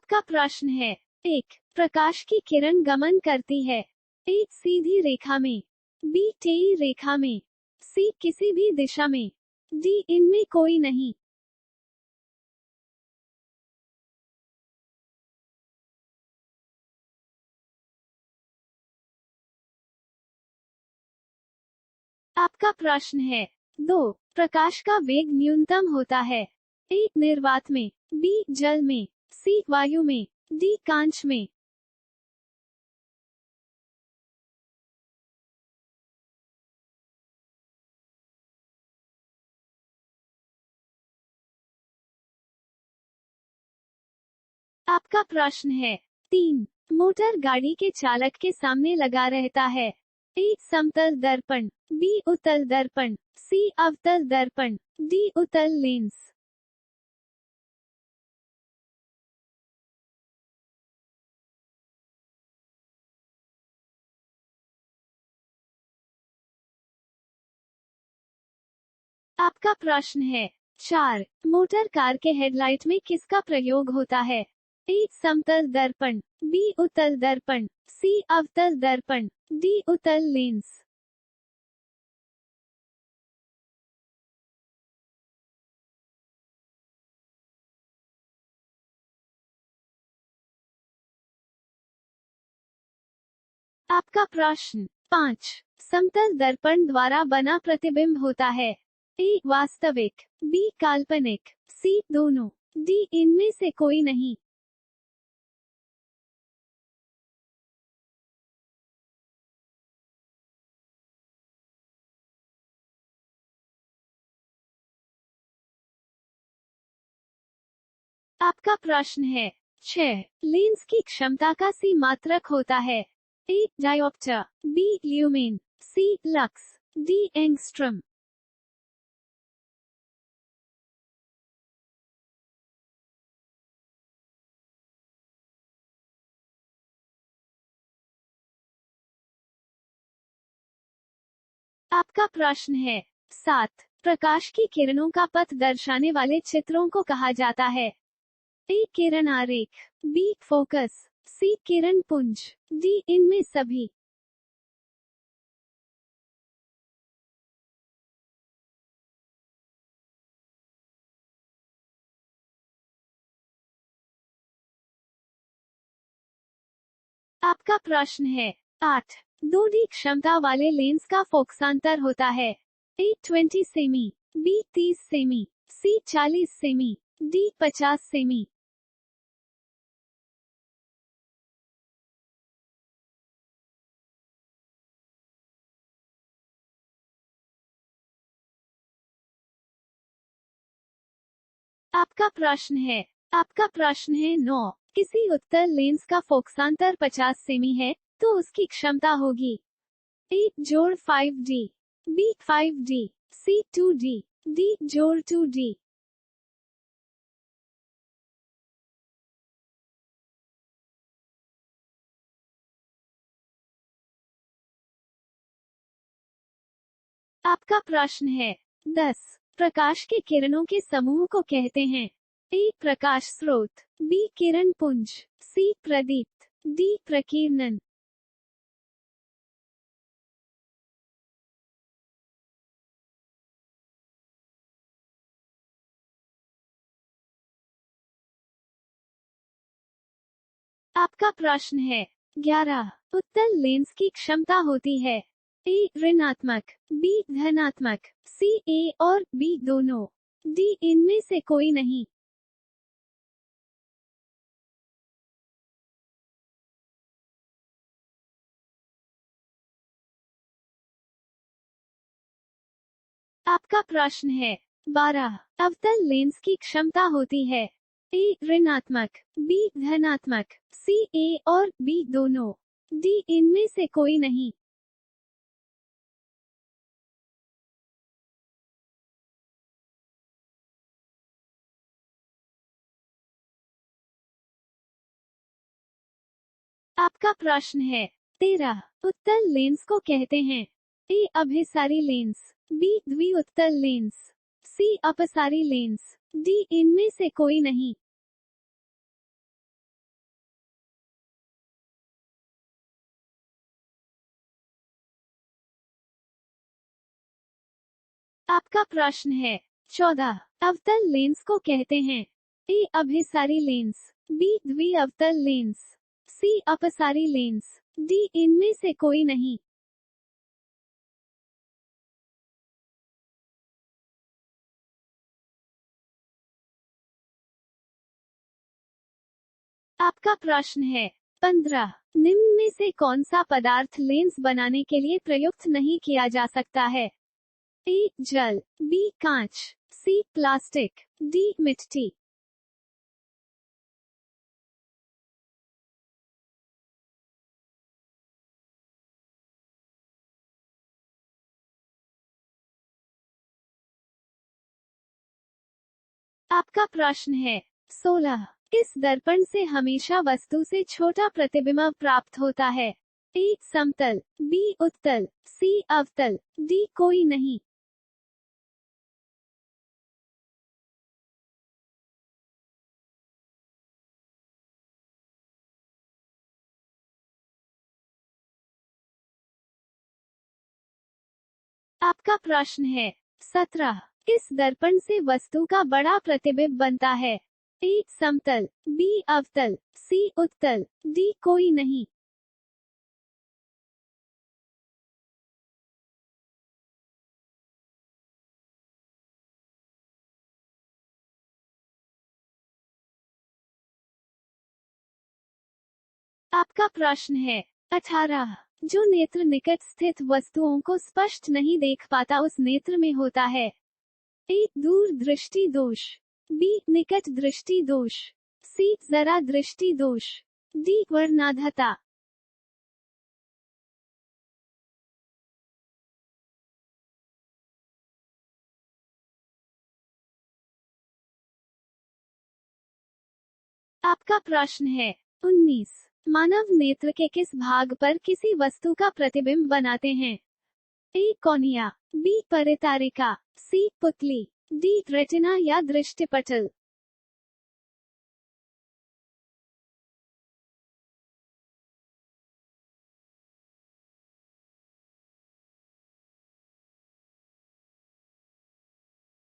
आपका प्रश्न है। 1. प्रकाश की किरण गमन करती है। A. सीधी रेखा में, B. टेढ़ी रेखा में, C. किसी भी दिशा में, D. इनमें कोई नहीं। आपका प्रश्न है। 2. प्रकाश का वेग न्यूनतम होता है। A. निर्वात में, B. जल में, C. वायु में, D. कांच में। आपका प्रश्न है। 3. मोटर गाड़ी के चालक के सामने लगा रहता है। A. समतल दर्पण, B. उत्तल दर्पण, C. अवतल दर्पण, D. उत्तल लेंस। आपका प्रश्न है। 4. मोटर कार के हेडलाइट में किसका प्रयोग होता है। A. समतल दर्पण, B. उत्तल दर्पण, C. अवतल दर्पण, D. उत्तल लेंस। आपका प्रश्न। 5. समतल दर्पण द्वारा बना प्रतिबिंब होता है। A. वास्तविक, B. काल्पनिक, C. दोनों, D. इनमें से कोई नहीं। आपका प्रश्न है। 6. लेंस की क्षमता का C मात्रक होता है। A. Dioptre, B. Lumen, C. Lux, D. Angstrom. आपका प्रश्न है। 7. प्रकाश की किरणों का पथ दर्शाने वाले चित्रों को कहा जाता है। A. किरण आरेख, B. Focus, C. किरण पुंज, D. इनमें सभी। आपका प्रश्न है। 8. 2D क्षमता वाले लेंस का फोकसांतर होता है। A. 20 semi, B. 30 semi, C. 40 semi, D. 50 semi. आपका प्रश्न है। 9. किसी उत्तल लेंस का फोकसांतर 50 सेमी है, तो उसकी क्षमता होगी। A. जोड़ 5D, B. 5D, C. 2D, D. जोड़ 2D। आपका प्रश्न है। 10. प्रकाश के किरणों के समूह को कहते हैं। A. प्रकाश स्रोत, B. किरण पुंज, C. प्रदीप्त, D. प्रकीर्णन। आपका प्रश्न है। 11. उत्तल लेंस की क्षमता होती है। A. ऋणात्मक, B. धनात्मक, C. A और B दोनों, D. इनमें से कोई नहीं। आपका प्रश्न है। 12. अवतल लेंस की क्षमता होती है। A. ऋणात्मक, B. धनात्मक, C. A और B दोनों, D. इनमें से कोई नहीं। आपका प्रश्न है। 13. उत्तल लेंस को कहते हैं। A. अभिसारी लेंस, B. द्विउत्तल लेंस, C. अपसारी लेंस, D. इनमें से कोई नहीं। आपका प्रश्न है 14। अवतल लेंस को कहते हैं। ए अभिसारी लेंस, बी द्विअवतल लेंस, सी अपसारी लेंस, डी इनमें से कोई नहीं। आपका प्रश्न है 15। निम्न में से कौन सा पदार्थ लेंस बनाने के लिए प्रयुक्त नहीं किया जा सकता है? ए जल, बी कांच, सी प्लास्टिक, डी मिट्टी। आपका प्रश्न है 16। किस दर्पण से हमेशा वस्तु से छोटा प्रतिबिंब प्राप्त होता है? ए समतल, बी उत्तल, सी अवतल, डी कोई नहीं। आपका प्रश्न है 17। किस दर्पण से वस्तु का बड़ा प्रतिबिंब बनता है? ए समतल, बी अवतल, सी उत्तल, डी कोई नहीं। आपका प्रश्न है 18। जो नेत्र निकट स्थित वस्तुओं को स्पष्ट नहीं देख पाता उस नेत्र में होता है? ए दूर दृष्टि दोष, बी निकट दृष्टि दोष, सी जरा दृष्टि दोष, डी वर्णाधता। आपका प्रश्न है 19। मानव नेत्र के किस भाग पर किसी वस्तु का प्रतिबिंब बनाते हैं? ए कॉर्निया, बी परितारिका, सी पुतली, डी रेटिना या दृष्टिपटल।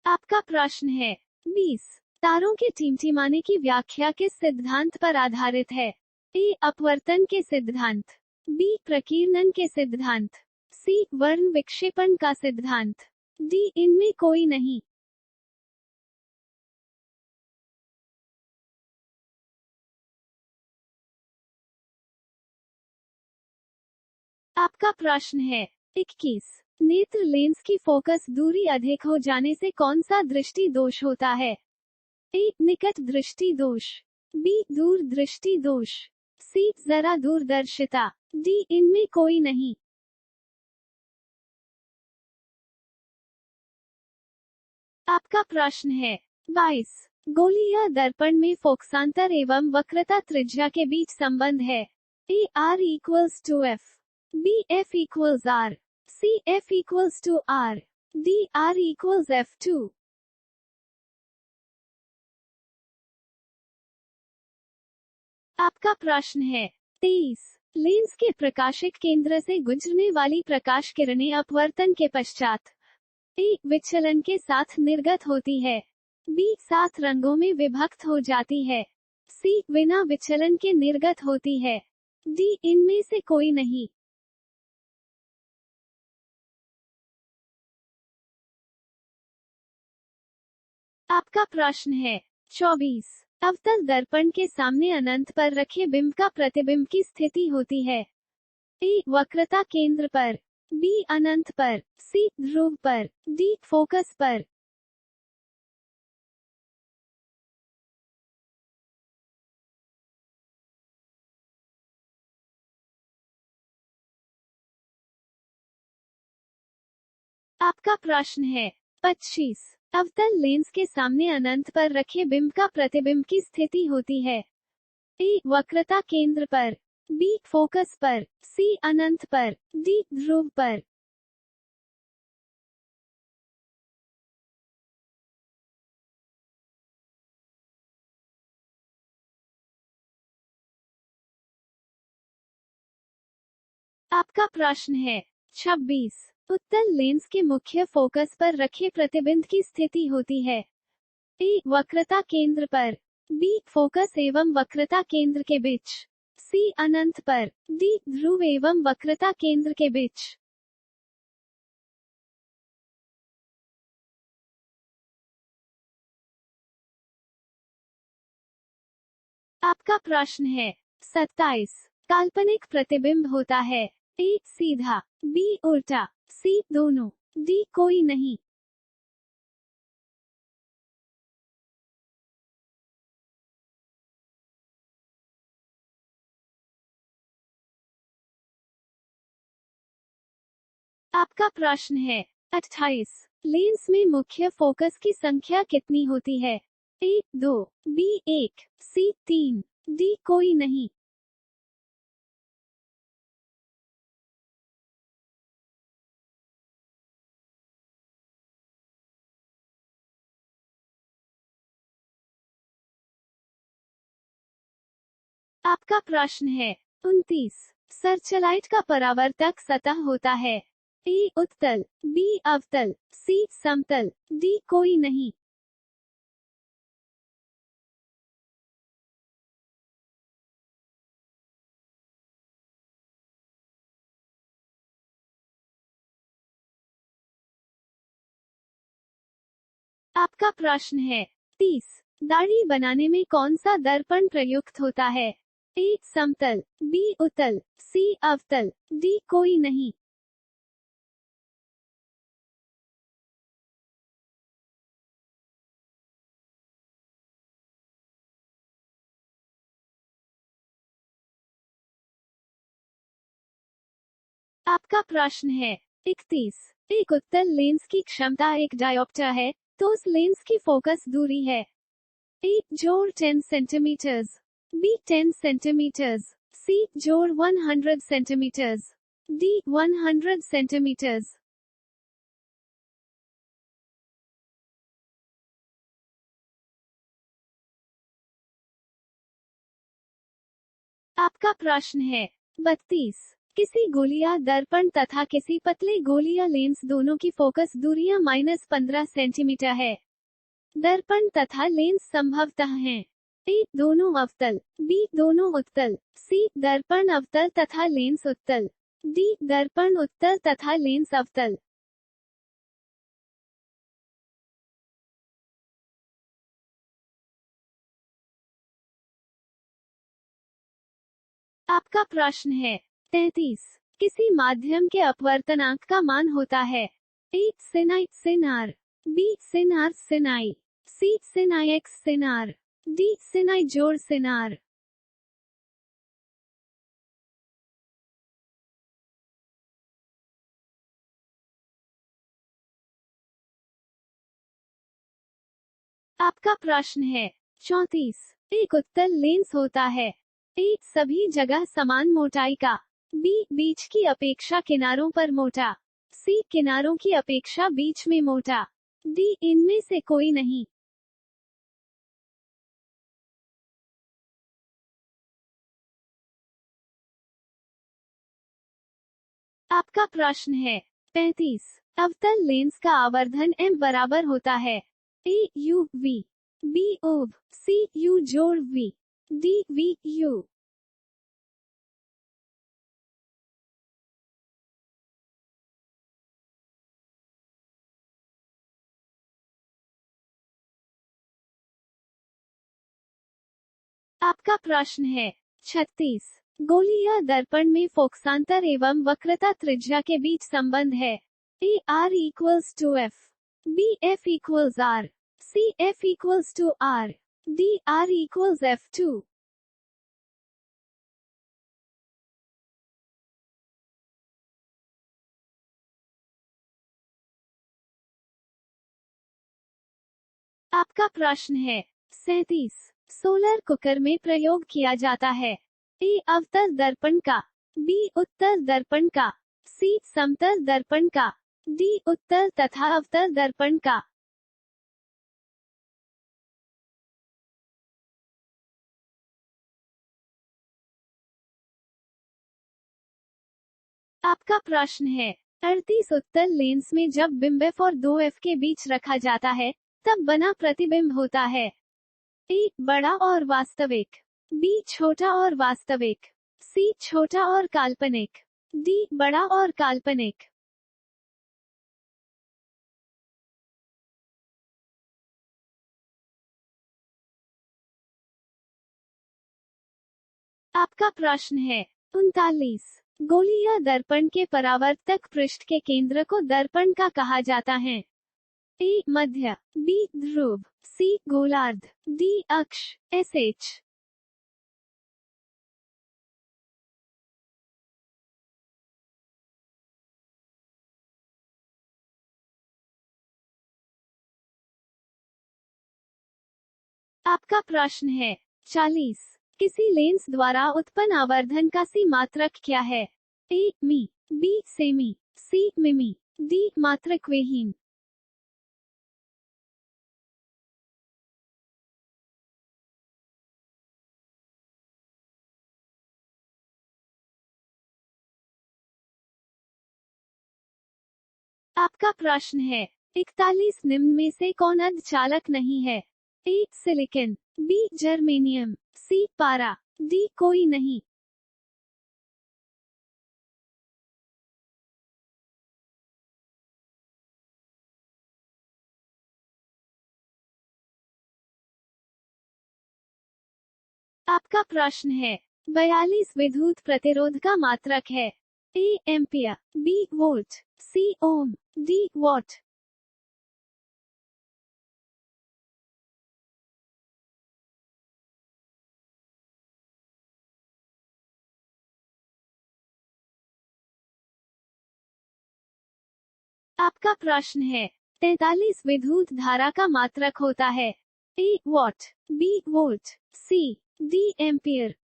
आपका प्रश्न है 20। तारों के टिमटिमाने की व्याख्या किस सिद्धांत पर आधारित है? ए अपवर्तन के सिद्धांत, बी प्रकीर्णन के सिद्धांत, सी वर्ण विक्षेपण का सिद्धांत, डी इनमें कोई नहीं। आपका प्रश्न है 21। नेत्र लेंस की फोकस दूरी अधिक हो जाने से कौन सा दृष्टि दोष होता है? ए निकट दृष्टि दोष, बी दूर दृष्टि दोष, सी जरा दूरदर्शिता, डी इनमें कोई नहीं। आपका प्रश्न है 22। गोली या दर्पण में फोकसांतर एवं वक्रता त्रिज्या के बीच संबंध है? A R equals to F, B F equals R, C F equals to R, D R equals F to. आपका प्रश्न है 23। लेंस के प्रकाशिक केंद्र से गुजरने वाली प्रकाश किरणें अपवर्तन के पश्चात ए विचलन के साथ निर्गत होती है, बी 7 रंगों में विभक्त हो जाती है, सी बिना विचलन के निर्गत होती है, डी इनमें से कोई नहीं। आपका प्रश्न है 24। अवतल दर्पण के सामने अनंत पर रखे बिंब का प्रतिबिंब की स्थिति होती है? ए वक्रता केंद्र पर, बी अनंत पर, सी ध्रुव पर, डी फोकस पर। आपका प्रश्न है 25। अवतल लेंस के सामने अनंत पर रखे बिंब का प्रतिबिंब की स्थिति होती है? ए वक्रता केंद्र पर, बी फोकस पर, सी अनंत पर, डी ध्रुव पर। आपका प्रश्न है 26। उत्तल लेंस के मुख्य फोकस पर रखे प्रतिबिंब की स्थिति होती है। ए वक्रता केंद्र पर, बी फोकस एवं वक्रता केंद्र के बीच, सी अनंत पर, डी ध्रुव एवं वक्रता केंद्र के बीच। आपका प्रश्न है 27। काल्पनिक प्रतिबिंब होता है ए सीधा, बी उल्टा, सी दोनों, डी कोई नहीं। आपका प्रश्न है 28। लेंस में मुख्य फोकस की संख्या कितनी होती है? ए 2, बी 1, सी 3, डी कोई नहीं। आपका प्रश्न है 29। सर्चलाइट का परावर्तक सतह होता है ए उत्तल, बी अवतल, सी समतल, डी कोई नहीं। आपका प्रश्न है 30। दाढ़ी बनाने में कौन सा दर्पण प्रयुक्त होता है? ए समतल, बी उत्तल, सी अवतल, डी कोई नहीं। आपका प्रश्न है 31। एक उत्तल लेंस की क्षमता एक डायोप्टर है, तो उस लेंस की फोकस दूरी है ए जोड़ 10 सेंटीमीटर्स, बी 10 सेंटीमीटर्स, सी जोड़ 100 सेंटीमीटर्स, डी 100 सेंटीमीटर्स। आपका प्रश्न है 32। किसी गोलिया दर्पण तथा किसी पतले गोलिया लेंस दोनों की फोकस दूरियां -15 सेंटीमीटर है। दर्पण तथा लेंस संभवतः हैं ए दोनों अवतल, बी दोनों उत्तल, सी दर्पण अवतल तथा लेंस उत्तल, डी दर्पण उत्तल तथा लेंस अवतल। आपका प्रश्न है 33। किसी माध्यम के अपवर्तनांक का मान होता है A sin I sin R, B sin R sin I, C sin IX sin R, D sin I जोड़ sin R। आपका प्रश्न है 34। एक उत्तल लेंस होता है ए सभी जगह समान मोटाई का, बी बीच की अपेक्षा किनारों पर मोटा, सी किनारों की अपेक्षा बीच में मोटा, डी इनमें से कोई नहीं। आपका प्रश्न है 35। अवतल लेंस का आवर्धन m बराबर होता है ए यू वी, बी ओव, सी यू जोड़ वी, डी वी यू। आपका प्रश्न है 36। गोलीय दर्पण में फोकसांतर एवं वक्रता त्रिज्या के बीच संबंध है A R equals to F, B F equals R, C F equals to R, D R equals F to. आपका प्रश्न है 37। सोलर कुकर में प्रयोग किया जाता है ए अवतल दर्पण का, बी उत्तल दर्पण का, सी समतल दर्पण का, डी उत्तल तथा अवतल दर्पण का। आपका प्रश्न है 38 उत्तल लेंस में जब बिंब और 2f के बीच रखा जाता है तब बना प्रतिबिंब होता है। ए बड़ा और वास्तविक, बी छोटा और वास्तविक, सी छोटा और काल्पनिक, डी बड़ा और काल्पनिक। आपका प्रश्न है 39। गोली या दर्पण के परावर्तक पृष्ठ के केंद्र को दर्पण का कहा जाता है। ए मध्य, बी ध्रुव, सी गोलार्ध, डी अक्ष, एसएच। आपका प्रश्न है 40। किसी लेंस द्वारा उत्पन्न आवर्धन का सी मात्रक क्या है? ए मी, बी सेमी, सी मिमी, डी मात्रक विहीन। आपका प्रश्न है 41। निम्न में से कौन अर्धचालक नहीं है? ए सिलिकॉन, बी जर्मेनियम, सी पारा, डी कोई नहीं। आपका प्रश्न है 42। विद्युत प्रतिरोध का मात्रक है। A ampere, B volt, C ohm, D watt. आपका प्रश्न है 43। विद्युत धारा का मात्रक होता है। A watt, B volt, C D ampere.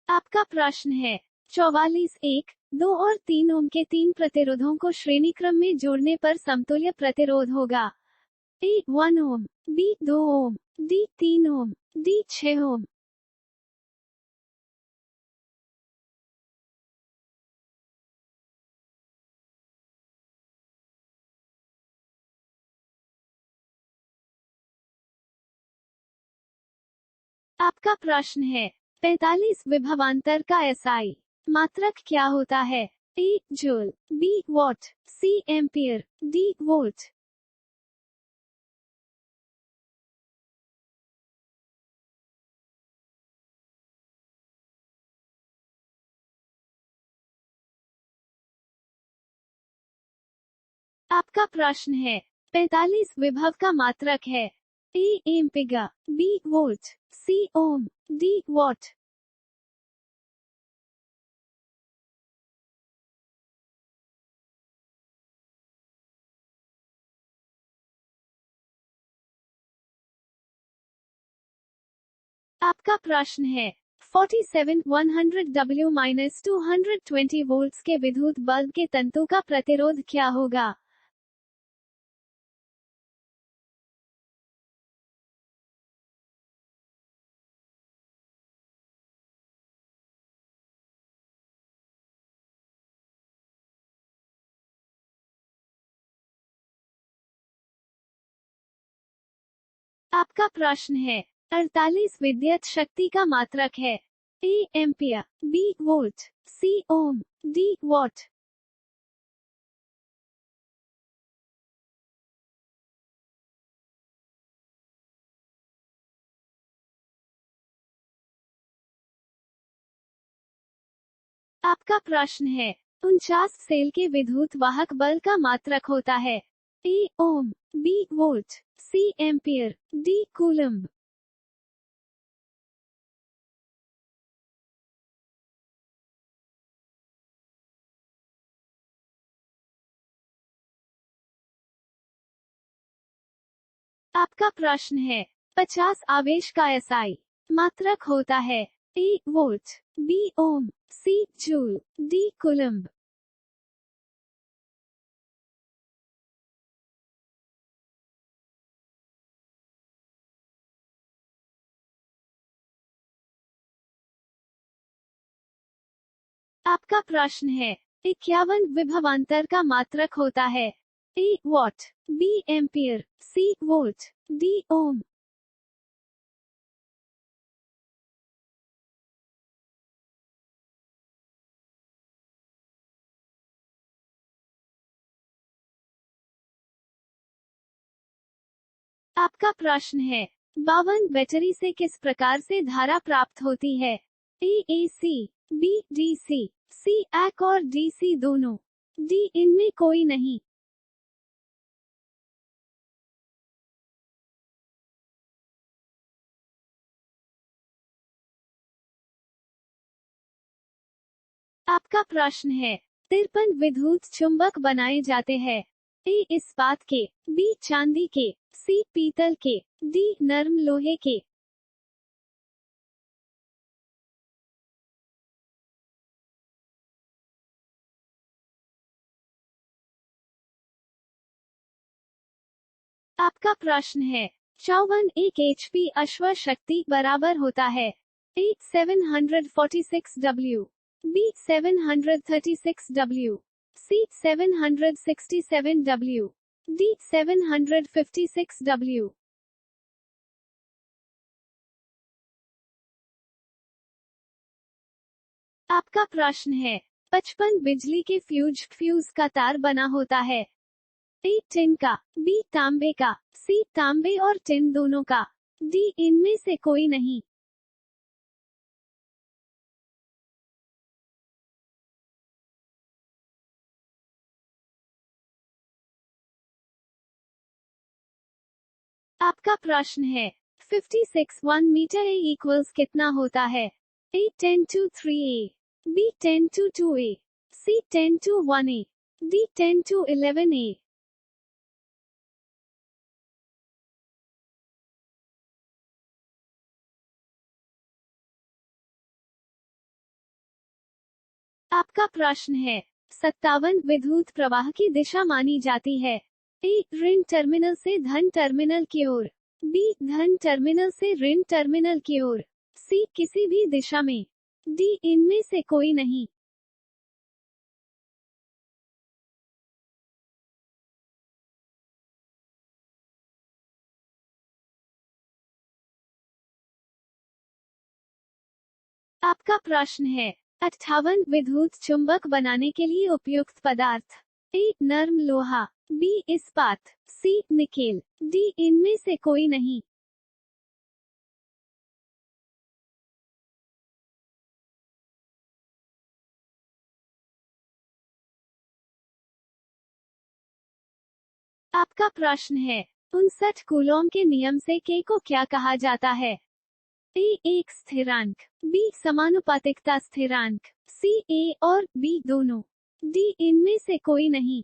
आपका प्रश्न है 44। 1, 2 और 3 ओम के तीन प्रतिरोधों को श्रेणी क्रम में जोड़ने पर समतुल्य प्रतिरोध होगा। ए 1 ओम, बी 2 ओम, डी 3 ओम, डी 6 ओम। आपका प्रश्न है 45। विभवांतर का एसआई मात्रक क्या होता है? A joule, B watt, C ampere, D volt. आपका प्रश्न है 45। विभव का मात्रक है। A ampere, B volt, C ohm, D watt. आपका प्रश्न है 47। 100 W-220 वोल्ट्स के विद्युत बल्ब के तंतु का प्रतिरोध क्या होगा? आपका प्रश्न है 48। विद्युत शक्ति का मात्रक है। A ampere, B volt, C ohm, D watt. आपका प्रश्न है 49। सेल के विद्युत वाहक बल का मात्रक होता है। ए ओम, बी वोल्ट, सी एम्पियर, डी कूलम्ब। आपका प्रश्न है 50। आवेश का एसआई मात्रक होता है। A volt, B ohm, C joule, D coulomb. आपका प्रश्न है 51 विभवांतर का मात्रक होता है। A watt, B ampere, C volt, D ohm. आपका प्रश्न है 52 बैटरी से किस प्रकार से धारा प्राप्त होती है। ए एसी, बी डीसी, सी एक और डीसी दोनों, डी इनमें कोई नहीं। आपका प्रश्न है 53 विद्युत चुंबक बनाए जाते हैं। ए इस्पात के, बी चांदी के, सी पीतल के, डी नर्म लोहे के। आपका प्रश्न है 54 एक HP अश्व शक्ति बराबर होता है। ए 746 W, बी 736 W, सी 767 W, डी 756 W। आपका प्रश्न है 55 बिजली के फ्यूज का तार बना होता है। ए टिन का, बी तांबे का, सी तांबे और टिन दोनों का, डी इनमें से कोई नहीं। आपका प्रश्न है 56 1 मीटर ए इक्वल्स कितना होता है। A 10 to 3a, B 10 to 2a, C 10 to 1a, D 10 to 11a। आपका प्रश्न है 57 विद्युत प्रवाह की दिशा मानी जाती है। ए ऋण टर्मिनल से धन टर्मिनल की ओर, बी धन टर्मिनल से ऋण टर्मिनल की ओर, सी किसी भी दिशा में, डी इनमें से कोई नहीं। आपका प्रश्न है 58 विद्युत चुंबक बनाने के लिए उपयुक्त पदार्थ। ए नर्म लोहा, बी इस्पात, सी निकेल, डी इनमें से कोई नहीं। आपका प्रश्न है 59 कूलॉम के नियम से के को क्या कहा जाता है। ए एक स्थिरांक, बी समानुपातिकता स्थिरांक, सी ए और बी दोनों, डी इनमें से कोई नहीं।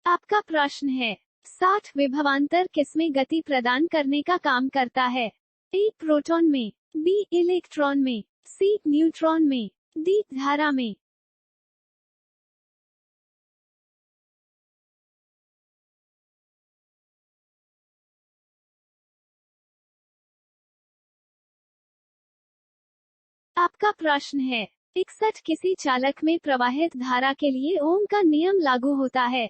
आपका प्रश्न है 60 विभवांतर किसमें गति प्रदान करने का काम करता है। ए प्रोटॉन में, बी इलेक्ट्रॉन में, सी न्यूट्रॉन में, डी धारा में। आपका प्रश्न है 61 किसी चालक में प्रवाहित धारा के लिए ओम का नियम लागू होता है।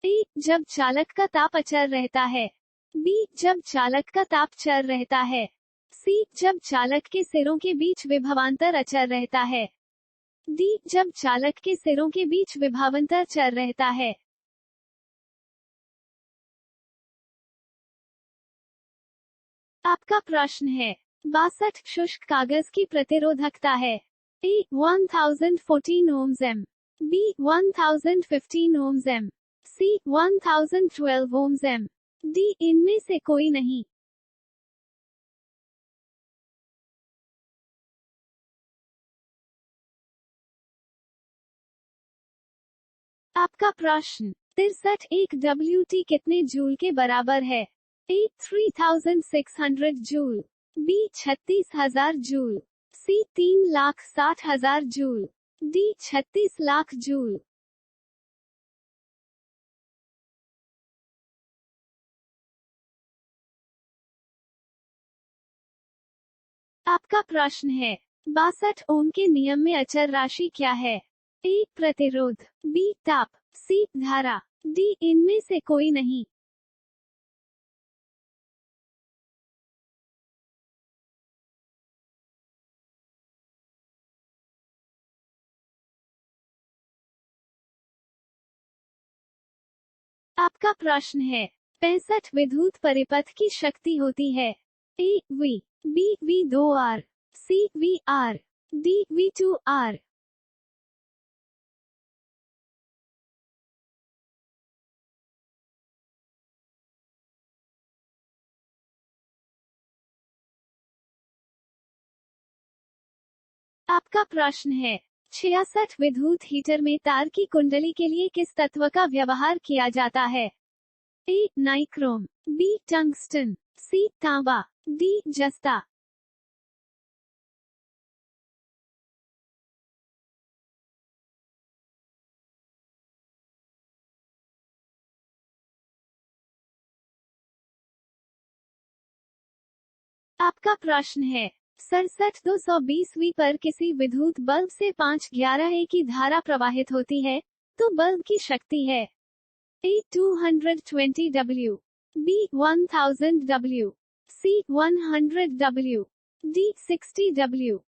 ए जब चालक का ताप अचर रहता है, बी जब चालक का ताप चर रहता है, सी जब चालक के सिरों के बीच विभवांतर अचर रहता है, डी जब चालक के सिरों के बीच विभवांतर चर रहता है। आपका प्रश्न है 62 शुष्क कागज की प्रतिरोधकता है। A 1014 ohms M, B 1015 ohms M, C 1012 ohms M, D इनमें से कोई नहीं। आपका प्रश्न 63 एक WT कितने जूल के बराबर है। ए 3600 जूल, बी 36,000 जूल, सी 3,60,000 जूल, डी 36 लाख जूल। आपका प्रश्न है 62 ओम के नियम में अचर राशि क्या है? ए प्रतिरोध, बी ताप, सी धारा, डी इनमें से कोई नहीं। आपका प्रश्न है 65 विद्युत परिपथ की शक्ति होती है। A V, B V2R, C VR, D V2R। आपका प्रश्न है 66 विद्युत हीटर में तार की कुंडली के लिए किस तत्व का व्यवहार किया जाता है? ए नाइक्रोम, बी टंगस्टन, सी तांबा, डी जस्ता। आपका प्रश्न है 67 220 पर किसी विद्युत बल्ब से 511 ए की धारा प्रवाहित होती है, तो बल्ब की शक्ति है। ए 220 W, बी 1000 W, सी 100 W, डी 60 W।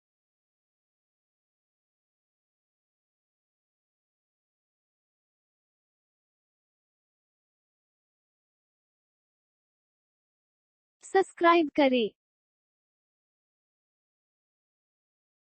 सब्सक्राइब करें।